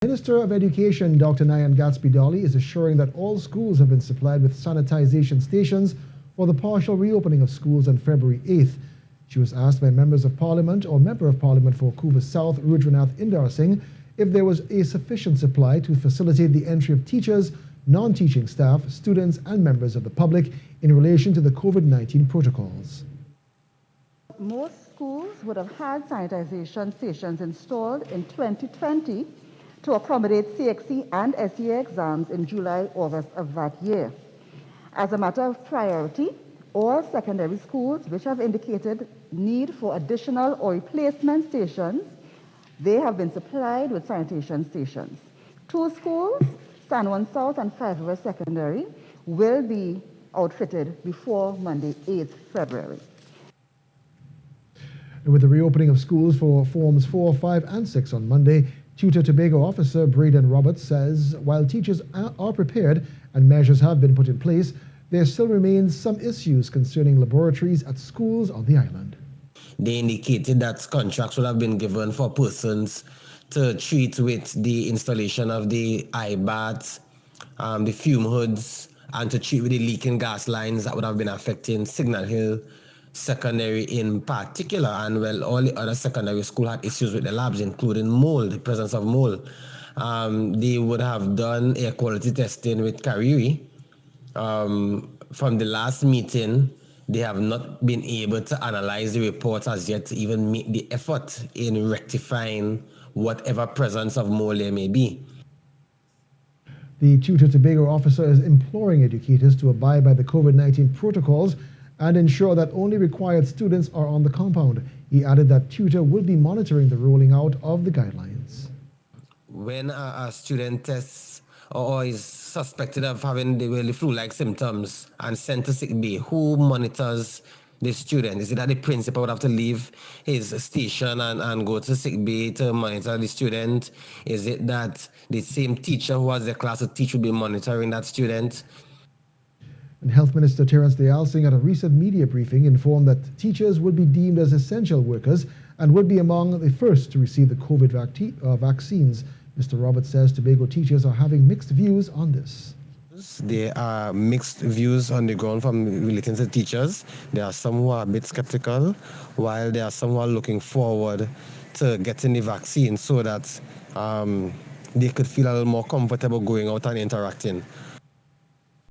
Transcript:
Minister of Education Dr Nyan Gadsby-Dolly is assuring that all schools have been supplied with sanitization stations for the partial reopening of schools on February 8th. She was asked by members of Parliament or Member of Parliament for Couva South Rudranath Indarsingh if there was a sufficient supply to facilitate the entry of teachers, non-teaching staff, students and members of the public in relation to the COVID-19 protocols. Most schools would have had sanitization stations installed in 2020 to accommodate CXC and SEA exams in July, August of that year. As a matter of priority, all secondary schools which have indicated need for additional or replacement stations, they have been supplied with sanitation stations. 2 schools, San Juan South and Five River Secondary, will be outfitted before Monday, 8th February. With the reopening of schools for Forms 4, 5 and 6 on Monday, TTUTA Tobago officer Braydon says while teachers are prepared and measures have been put in place, there still remains some issues concerning laboratories at schools on the island. They indicated that contracts will have been given for persons to treat with the installation of the eye baths, the fume hoods, and to treat with the leaking gas lines that would have been affecting Signal Hill Secondary in particular, and well, all the other secondary schools had issues with the labs, including mold, the presence of mold. They would have done air quality testing with Kariri. From the last meeting, they have not been able to analyze the reports as yet to even make the effort in rectifying whatever presence of mold there may be. The TTUTA Tobago officer is imploring educators to abide by the COVID-19 protocols and ensure that only required students are on the compound. He added that TTUTA will be monitoring the rolling out of the guidelines. When a student tests or is suspected of having the flu-like symptoms and sent to sick bay, who monitors the student? Is it that the principal would have to leave his station and go to sick bay to monitor the student? Is it that the same teacher who has the class to teach will be monitoring that student? And Health Minister Terence Deyalsingh at a recent media briefing informed that teachers would be deemed as essential workers and would be among the first to receive the COVID vaccines. Mr. Roberts says Tobago teachers are having mixed views on this. There are mixed views on the ground from relating to teachers. There are some who are a bit skeptical, while there are some who are looking forward to getting the vaccine so that they could feel a little more comfortable going out and interacting.